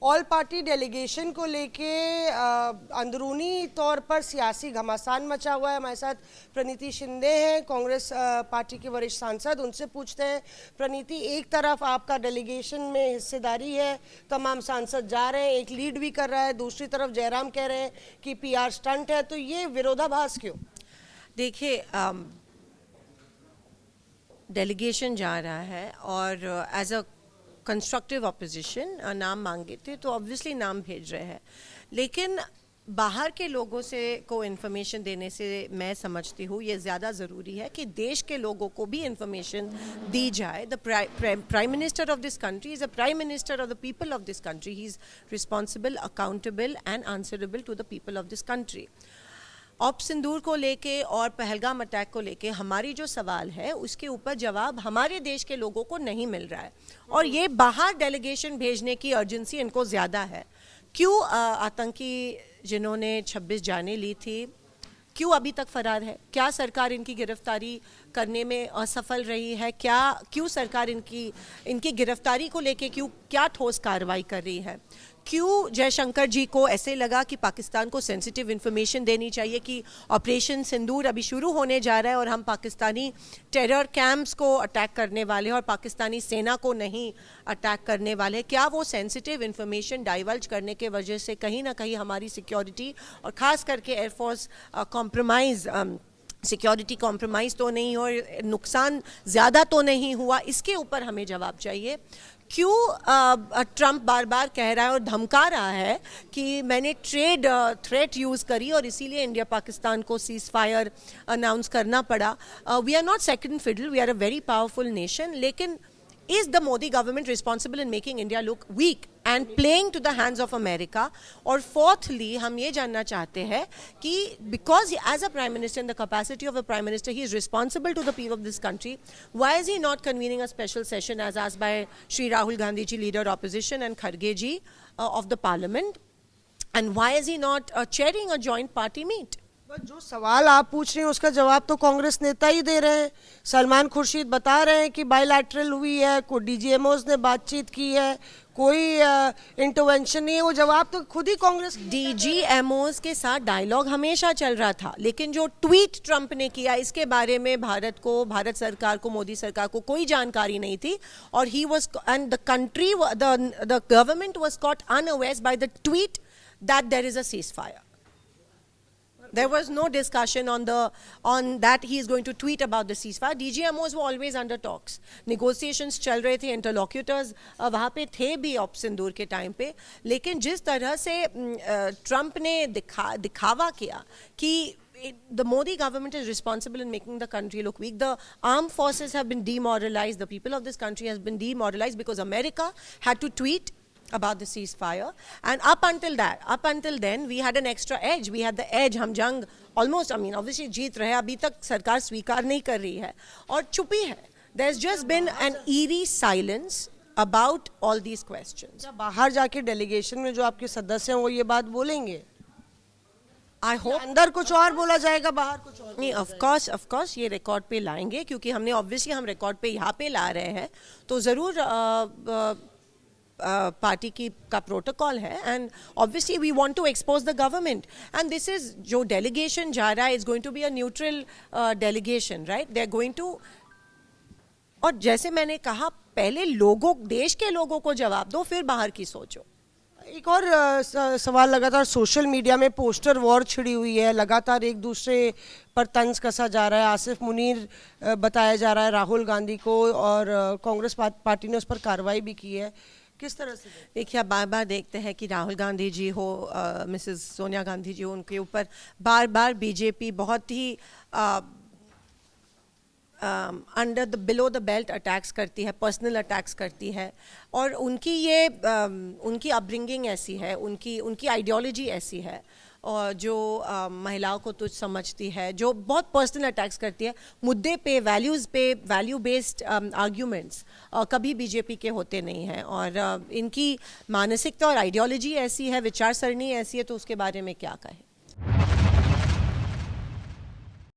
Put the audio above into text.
All party delegation को लेके अंदरूनी तौर पर सियासी घमासान मचा हुआ है। हमारे साथ प्रणीति शिंदे हैं, कांग्रेस पार्टी के वरिष्ठ सांसद। उनसे पूछते हैं, प्रणीति, एक तरफ आपका डेलीगेशन में हिस्सेदारी है, तमाम सांसद जा रहे हैं, एक लीड भी कर रहा है, दूसरी तरफ जयराम कह रहे हैं कि पीआर स्टंट है, तो ये विरोधाभास क्यों? देखिए, डेलीगेशन जा रहा है और एज अ कंस्ट्रक्टिव ऑपोजिशन नाम मांगे थे तो ऑब्वियसली नाम भेज रहे हैं, लेकिन बाहर के लोगों से को इन्फॉर्मेशन देने से मैं समझती हूँ ये ज़्यादा ज़रूरी है कि देश के लोगों को भी इन्फॉर्मेशन दी जाए। The prime minister of this country is a prime minister of the people of this country. He is responsible, accountable and answerable to the people of this country. Op Sindoor को लेके और पहलगाम अटैक को लेके हमारी जो सवाल है उसके ऊपर जवाब हमारे देश के लोगों को नहीं मिल रहा है, और ये बाहर डेलीगेशन भेजने की अर्जेंसी इनको ज़्यादा है। क्यों आतंकी जिन्होंने 26 जानें ली थी क्यों अभी तक फरार है? क्या सरकार इनकी गिरफ्तारी करने में असफल रही है? क्यों सरकार इनकी गिरफ्तारी को लेके क्या ठोस कार्रवाई कर रही है? क्यों जयशंकर जी को ऐसे लगा कि पाकिस्तान को सेंसिटिव इन्फॉर्मेशन देनी चाहिए कि ऑपरेशन सिंदूर अभी शुरू होने जा रहा है और हम पाकिस्तानी टेरर कैंप्स को अटैक करने वाले हैं और पाकिस्तानी सेना को नहीं अटैक करने वाले हैं? क्या वो सेंसिटिव इन्फॉर्मेशन डाइवल्ज करने के वजह से कहीं ना कहीं हमारी सिक्योरिटी और ख़ास करके एयरफोर्स कॉम्प्रोमाइज़ सिक्योरिटी कॉम्प्रोमाइज़ तो नहीं और नुकसान ज़्यादा तो नहीं हुआ? इसके ऊपर हमें जवाब चाहिए। क्यों ट्रंप बार बार कह रहा है और धमका रहा है कि मैंने ट्रेड थ्रेट यूज़ करी और इसीलिए इंडिया पाकिस्तान को सीज फायर अनाउंस करना पड़ा? We are not second fiddle, we are a very powerful nation, लेकिन is the Modi government responsible in making India look weak and playing to the hands of America? और fourthly, हम ये जानना चाहते हैं कि because as a prime minister, in the capacity of a prime minister, he is responsible to the people of this country. Why is he not convening a special session as asked by Shri Rahul Gandhi ji, leader opposition, and Kharge ji of the parliament? And why is he not chairing a joint party meet? जो सवाल आप पूछ रहे हैं उसका जवाब तो कांग्रेस नेता ही दे रहे हैं। सलमान खुर्शीद बता रहे हैं कि बायलैटरल हुई है, कोई डीजीएमओज ने बातचीत की है, कोई इंटरवेंशन नहीं है। वो जवाब तो खुद ही कांग्रेस। डीजीएमओज के साथ डायलॉग हमेशा चल रहा था, लेकिन जो ट्वीट ट्रंप ने किया इसके बारे में भारत सरकार को, मोदी सरकार को कोई जानकारी नहीं थी, और he was and the country the government was caught unaware by the tweet that there is a ceasefire. There was no discussion on that he is going to tweet about the ceasefire. DGMOs were always under talks. Negotiations चल रहे थे, interlocutors वहाँ पे थे भी op सिंदूर के time पे, लेकिन जिस तरह से ट्रंप ने दिखावा किया कि the Modi government is responsible in making the country look weak. The armed forces have been demoralized. The people of this country has been demoralized because America had to tweet about the ceasefire, and up until then we had an extra edge. We had the edge. हम जंग almost, obviously जीत रहे हैं, अभी तक सरकार स्वीकार नहीं कर रही है और चुपी है. There's just been an eerie silence about all these questions. बाहर जाके डेलीगेशन में जो आपके सदस्य हैं वो ये बात बोलेंगे? I hope अंदर कुछ और बोला जाएगा, बाहर कुछ और? नहीं, of course ये रिकॉर्ड पे लाएंगे, क्योंकि हमने ऑब्वियसली हम रिकॉर्ड पे यहाँ पे ला रहे हैं, तो ज़रूर पार्टी का प्रोटोकॉल है, and obviously we want to expose the government, and this is जो डेलीगेशन जा रहा है is going to be a neutral delegation, right? They are going to, और जैसे मैंने कहा पहले, देश के लोगों को जवाब दो, फिर बाहर की सोचो. एक और सवाल, लगातार सोशल मीडिया में पोस्टर वॉर छिड़ी हुई है, लगातार एक दूसरे पर तंज कसा जा रहा है. आसिफ मुनीर बताया जा रहा है राहुल गांधी को, और कांग्रेस पार्टी ने उस पर कार्रवाई भी की है. किस तरह से? देखिए, आप बार बार देखते हैं कि राहुल गांधी जी हो, मिसेस सोनिया गांधी जी हो, उनके ऊपर बार बार बीजेपी बहुत ही under the below the belt attacks करती है, पर्सनल अटैक्स करती है, और उनकी अपब्रिंगिंग ऐसी है, उनकी आइडियोलॉजी ऐसी है, और जो महिलाओं को तुच्छ समझती है, जो बहुत पर्सनल अटैक्स करती है. मुद्दे पे, वैल्यूज़ पे, वैल्यू बेस्ड आर्ग्यूमेंट्स कभी बीजेपी के होते नहीं हैं, और इनकी मानसिकता और आइडियोलॉजी ऐसी है, विचार सरणी ऐसी है, तो उसके बारे में क्या कहें.